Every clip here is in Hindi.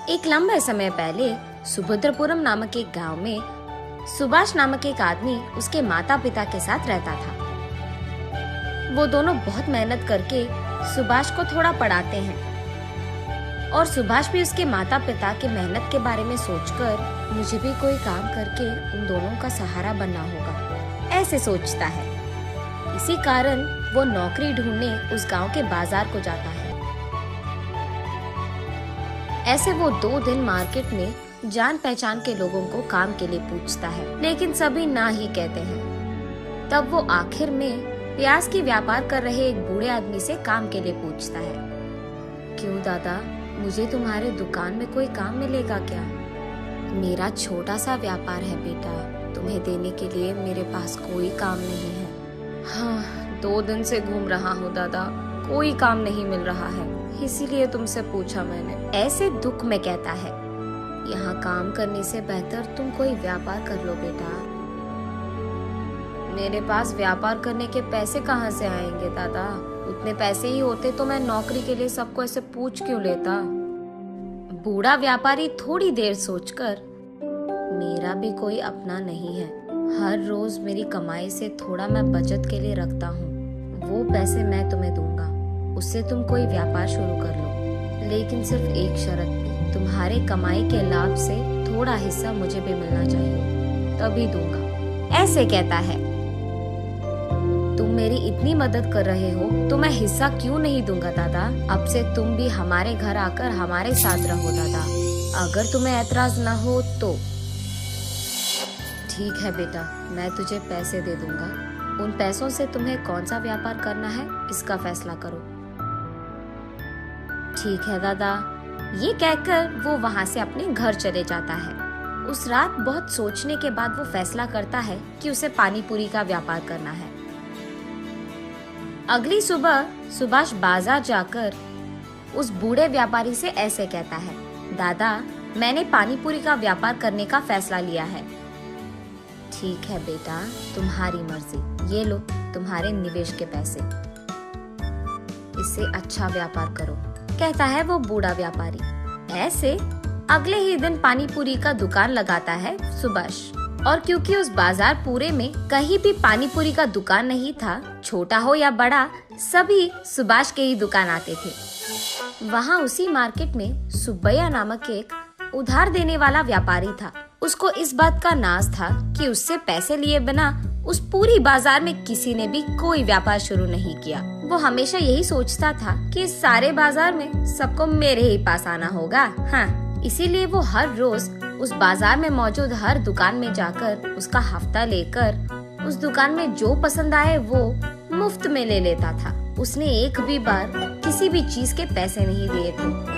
एक लंबे समय पहले सुभद्रपुरम नामक एक गांव में सुभाष नामक एक आदमी उसके माता पिता के साथ रहता था। वो दोनों बहुत मेहनत करके सुभाष को थोड़ा पढ़ाते हैं और सुभाष भी उसके माता पिता के मेहनत के बारे में सोचकर मुझे भी कोई काम करके उन दोनों का सहारा बनना होगा, ऐसे सोचता है। इसी कारण वो नौकरी ढूंढने उस गांव के बाजार को जाता है। ऐसे वो 2 दिन मार्केट में जान पहचान के लोगों को काम के लिए पूछता है, लेकिन सभी ना ही कहते हैं। तब वो आखिर में प्याज की व्यापार कर रहे एक बूढ़े आदमी से काम के लिए पूछता है। क्यों दादा, मुझे तुम्हारे दुकान में कोई काम मिलेगा क्या? मेरा छोटा सा व्यापार है बेटा, तुम्हें देने के लिए मेरे पास कोई काम नहीं है। हाँ, 2 दिन से घूम रहा हूँ दादा, कोई काम नहीं मिल रहा है, इसीलिए तुमसे पूछा मैंने, ऐसे दुख में कहता है। यहाँ काम करने से बेहतर तुम कोई व्यापार कर लो बेटा। मेरे पास व्यापार करने के पैसे कहाँ से आएंगे दादा? उतने पैसे ही होते तो मैं नौकरी के लिए सबको ऐसे पूछ क्यों लेता? बूढ़ा व्यापारी थोड़ी देर सोचकर, मेरा भी कोई अपना नहीं है, हर रोज मेरी कमाई से थोड़ा मैं बचत के लिए रखता हूँ, वो पैसे मैं तुम्हें दूंगा, उससे तुम कोई व्यापार शुरू कर लो, लेकिन सिर्फ एक शर्त पे, तुम्हारे कमाई के लाभ से थोड़ा हिस्सा मुझे भी मिलना चाहिए, तभी दूंगा, ऐसे कहता है। तुम मेरी इतनी मदद कर रहे हो तो मैं हिस्सा क्यों नहीं दूंगा दादा? अब से तुम भी हमारे घर आकर हमारे साथ रहो दादा, अगर तुम्हें ऐतराज ना हो तो। ठीक है बेटा, मैं तुझे पैसे दे दूंगा, उन पैसों से तुम्हें कौन सा व्यापार करना है इसका फैसला करो। ठीक है दादा, ये कहकर वो वहाँ से अपने घर चले जाता है। उस रात बहुत सोचने के बाद वो फैसला करता है कि उसे पानी पूरी का व्यापार करना है। अगली सुबह सुभाष बाजार जाकर उस बूढ़े व्यापारी से ऐसे कहता है, दादा, मैंने पानी पूरी का व्यापार करने का फैसला लिया है। ठीक है बेटा, तुम्हारी मर्जी, ये लो तुम्हारे निवेश के पैसे, इससे अच्छा व्यापार करो, कहता है वो बूढ़ा व्यापारी। ऐसे अगले ही दिन पानी पूरी का दुकान लगाता है सुभाष, और क्योंकि उस बाजार पूरे में कहीं भी पानी पूरी का दुकान नहीं था, छोटा हो या बड़ा, सभी सुभाष के ही दुकान आते थे। वहाँ उसी मार्केट में सुब्बैया नामक एक उधार देने वाला व्यापारी था। उसको इस बात का नाज था कि उससे पैसे लिए बिना उस पूरी बाजार में किसी ने भी कोई व्यापार शुरू नहीं किया। वो हमेशा यही सोचता था कि इस सारे बाजार में सबको मेरे ही पास आना होगा। हाँ, इसीलिए वो हर रोज उस बाजार में मौजूद हर दुकान में जाकर उसका हफ्ता लेकर उस दुकान में जो पसंद आए वो मुफ्त में ले लेता था। उसने एक भी बार किसी भी चीज के पैसे नहीं दिए थे।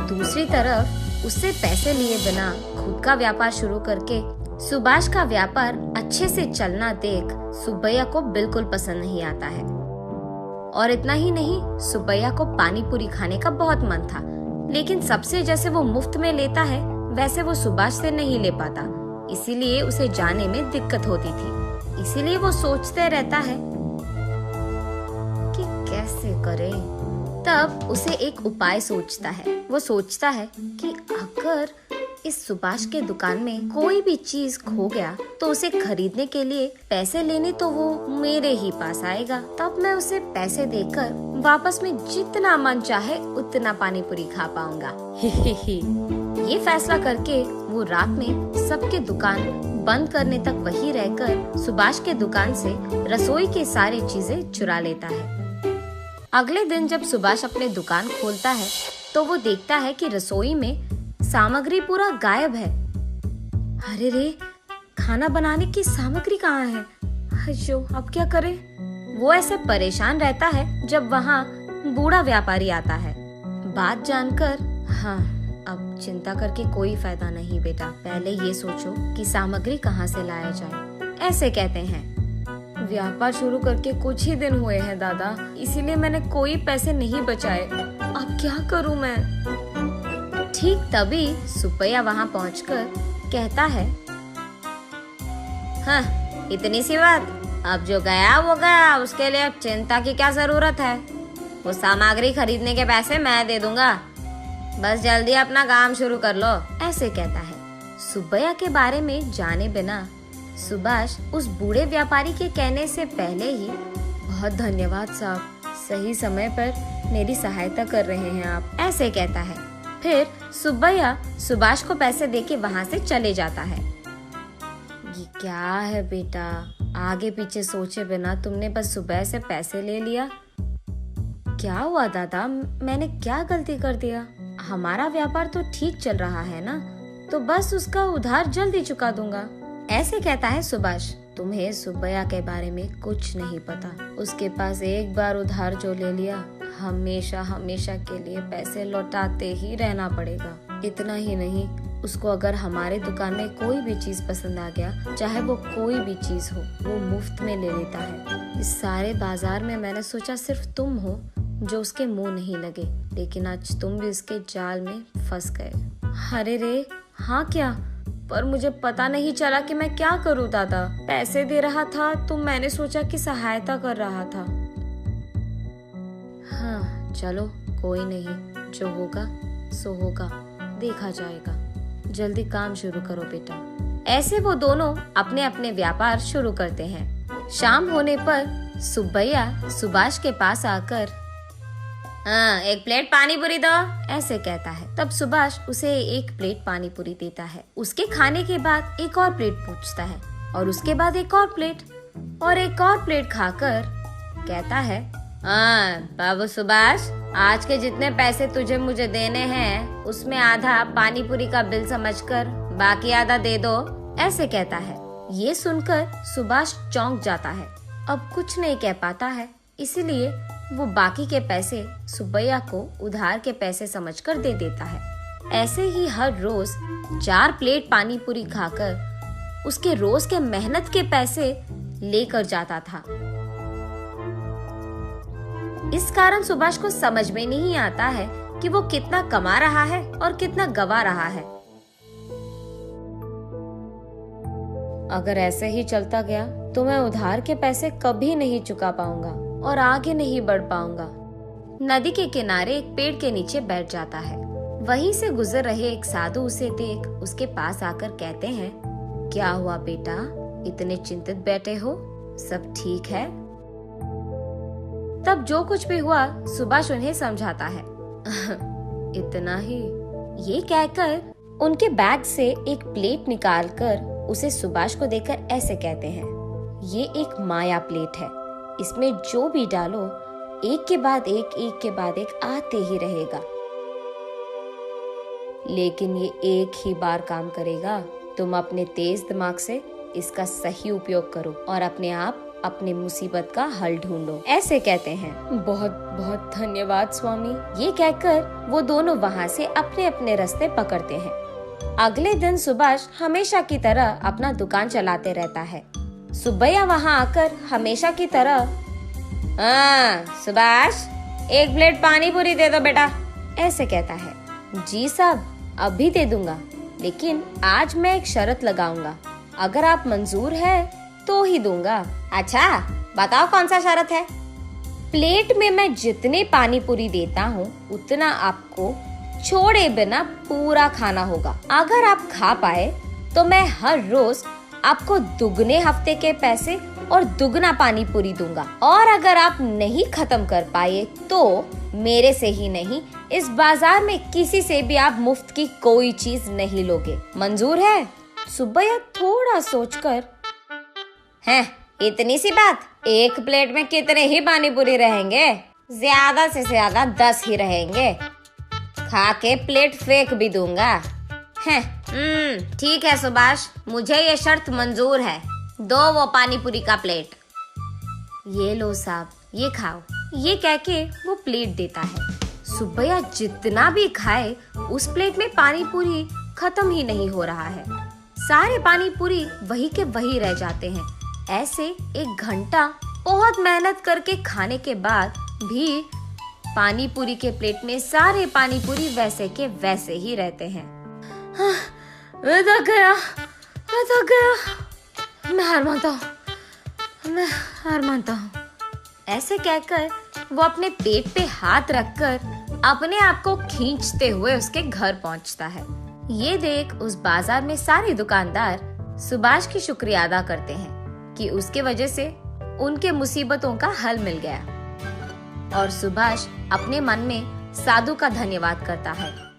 दूसरी तरफ उससे पैसे लिए बिना खुद का व्यापार शुरू करके सुभाष का व्यापार अच्छे से चलना देख सुब्बैया को बिल्कुल पसंद नहीं आता है। और इतना ही नहीं, सुब्बैया को पानी पूरी खाने का बहुत मन था, लेकिन सबसे जैसे वो मुफ्त में लेता है वैसे वो सुभाष से नहीं ले पाता, इसीलिए उसे जाने में दिक्कत होती थी। इसीलिए वो सोचते रहता है कि कैसे करे। तब उसे एक उपाय सोचता है। वो सोचता है कि अगर इस सुभाष के दुकान में कोई भी चीज खो गया तो उसे खरीदने के लिए पैसे लेने तो वो मेरे ही पास आएगा, तब मैं उसे पैसे देकर वापस में जितना मन चाहे उतना पानी पूरी खा पाऊंगा। ये फैसला करके वो रात में सबके दुकान बंद करने तक वही रहकर सुभाष के दुकान से रसोई की सारी चीजें चुरा लेता है। अगले दिन जब सुभाष अपने दुकान खोलता है तो वो देखता है कि रसोई में सामग्री पूरा गायब है। अरे रे, खाना बनाने की सामग्री कहाँ है? अयो, अब क्या करे? वो ऐसे परेशान रहता है जब वहाँ बूढ़ा व्यापारी आता है। बात जानकर, हाँ, अब चिंता करके कोई फायदा नहीं बेटा, पहले ये सोचो कि सामग्री कहाँ से लाया जाए, ऐसे कहते हैं। व्यापार शुरू करके कुछ ही दिन हुए हैं दादा, इसीलिए मैंने कोई पैसे नहीं बचाए, अब क्या करूँ मैं? ठीक तभी सुब्बैया वहाँ पहुँचकर कहता है, हाँ, इतनी सी बात, अब जो गया वो गया, उसके लिए अब चिंता की क्या जरूरत है? वो सामग्री खरीदने के पैसे मैं दे दूंगा, बस जल्दी अपना काम शुरू कर लो, ऐसे कहता है। सुब्बैया के बारे में जाने बिना सुभाष उस बूढ़े व्यापारी के कहने से पहले ही, बहुत धन्यवाद साहब, सही समय पर मेरी सहायता कर रहे हैं आप, ऐसे कहता है। फिर सुब्बैया सुभाष को पैसे देके वहाँ से चले जाता है। ये क्या है बेटा, आगे पीछे सोचे बिना तुमने बस सुबह से पैसे ले लिया। क्या हुआ दादा, मैंने क्या गलती कर दिया? हमारा व्यापार तो ठीक चल रहा है ना, तो बस उसका उधार जल्दी चुका दूंगा, ऐसे कहता है सुभाष। तुम्हें सुब्बैया के बारे में कुछ नहीं पता। उसके पास एक बार उधार जो ले लिया, हमेशा हमेशा के लिए पैसे लौटाते ही रहना पड़ेगा। इतना ही नहीं, उसको अगर हमारे दुकान में कोई भी चीज पसंद आ गया, चाहे वो कोई भी चीज हो, वो मुफ्त में ले लेता है। इस सारे बाजार में मैंने सोचा सिर्फ तुम हो जो उसके मुंह नहीं लगे, लेकिन आज तुम भी उसके जाल में फंस गए। अरे रे, हाँ क्या? पर मुझे पता नहीं चला कि मैं क्या करूं दादा। पैसे दे रहा था तो मैंने सोचा कि सहायता कर रहा था। हाँ चलो कोई नहीं, जो होगा सो होगा, देखा जाएगा। जल्दी काम शुरू करो बेटा। ऐसे वो दोनों अपने अपने व्यापार शुरू करते हैं। शाम होने पर सुब्बैया सुभाष के पास आकर हाँ, एक प्लेट पानी पूरी दो, ऐसे कहता है। तब सुभाष उसे एक प्लेट पानी पूरी देता है। उसके खाने के बाद एक और प्लेट पूछता है और उसके बाद एक और प्लेट और एक और प्लेट खाकर कहता है, हाँ बाबू सुभाष, आज के जितने पैसे तुझे मुझे देने हैं उसमें आधा पानी पूरी का बिल समझकर बाकी आधा दे दो, ऐसे कहता है। ये सुनकर सुभाष चौंक जाता है, अब कुछ नहीं कह पाता है, इसीलिए वो बाकी के पैसे सुब्बैया को उधार के पैसे समझकर दे देता है। ऐसे ही हर रोज 4 प्लेट पानी पूरी खाकर उसके रोज के मेहनत के पैसे लेकर जाता था। इस कारण सुभाष को समझ में नहीं आता है कि वो कितना कमा रहा है और कितना गवा रहा है। अगर ऐसे ही चलता गया तो मैं उधार के पैसे कभी नहीं चुका पाऊंगा और आगे नहीं बढ़ पाऊंगा। नदी के किनारे एक पेड़ के नीचे बैठ जाता है। वहीं से गुजर रहे एक साधु उसे देख उसके पास आकर कहते हैं, क्या हुआ बेटा, इतने चिंतित बैठे हो, सब ठीक है? तब जो कुछ भी हुआ सुभाष उन्हें समझाता है। इतना ही, ये कहकर उनके बैग से एक प्लेट निकालकर उसे सुभाष को देकर ऐसे कहते हैं, ये एक माया प्लेट है, इसमें जो भी डालो एक के बाद एक आते ही रहेगा, लेकिन ये एक ही बार काम करेगा। तुम अपने तेज दिमाग से इसका सही उपयोग करो और अपने आप अपने मुसीबत का हल ढूंढो, ऐसे कहते हैं। बहुत बहुत धन्यवाद स्वामी, ये कहकर वो दोनों वहाँ से अपने अपने रास्ते पकड़ते हैं। अगले दिन सुभाष हमेशा की तरह अपना दुकान चलाते रहता है। सुब्बैया वहाँ आकर हमेशा की तरह, हाँ सुभाष, एक प्लेट पानी पूरी दे दो बेटा, ऐसे कहता है। जी साहब, अभी दे दूंगा, लेकिन आज मैं एक शर्त लगाऊंगा, अगर आप मंजूर है तो ही दूंगा। अच्छा बताओ कौन सा शर्त है? प्लेट में मैं जितने पानी पूरी देता हूँ उतना आपको छोड़े बिना पूरा खाना होगा। अगर आप खा पाए तो मैं हर रोज आपको दुगने हफ्ते के पैसे और दुगना पानी पूरी दूंगा, और अगर आप नहीं खत्म कर पाए तो मेरे से ही नहीं, इस बाजार में किसी से भी आप मुफ्त की कोई चीज नहीं लोगे। मंजूर है? सुब्बैया थोड़ा सोचकर, हैं इतनी सी बात, एक प्लेट में कितने ही पानी पूरी रहेंगे? ज्यादा से ज्यादा 10 ही रहेंगे, खा के प्लेट फेंक भी दूंगा। हैं ठीक है सुभाष, मुझे ये शर्त मंजूर है, दो वो पानी पूरी का प्लेट। ये लो साहब, ये खाओ, ये कह के वो प्लेट देता है। सुब्बैया जितना भी खाए उस प्लेट में पानी पूरी खत्म ही नहीं हो रहा है, सारे पानी पूरी वही के वही रह जाते हैं। ऐसे 1 घंटा बहुत मेहनत करके खाने के बाद भी पानी पूरी के प्लेट में सारे पानी पूरी वैसे के वैसे ही रहते हैं। मैं थक गया, मैं हार मानता हूँ, ऐसे कहकर वो अपने पेट पे हाथ रखकर अपने आप को खींचते हुए उसके घर पहुंचता है। ये देख उस बाजार में सारे दुकानदार सुभाष की शुक्रिया अदा करते हैं कि उसके वजह से उनके मुसीबतों का हल मिल गया। और सुभाष अपने मन में साधु का धन्यवाद करता है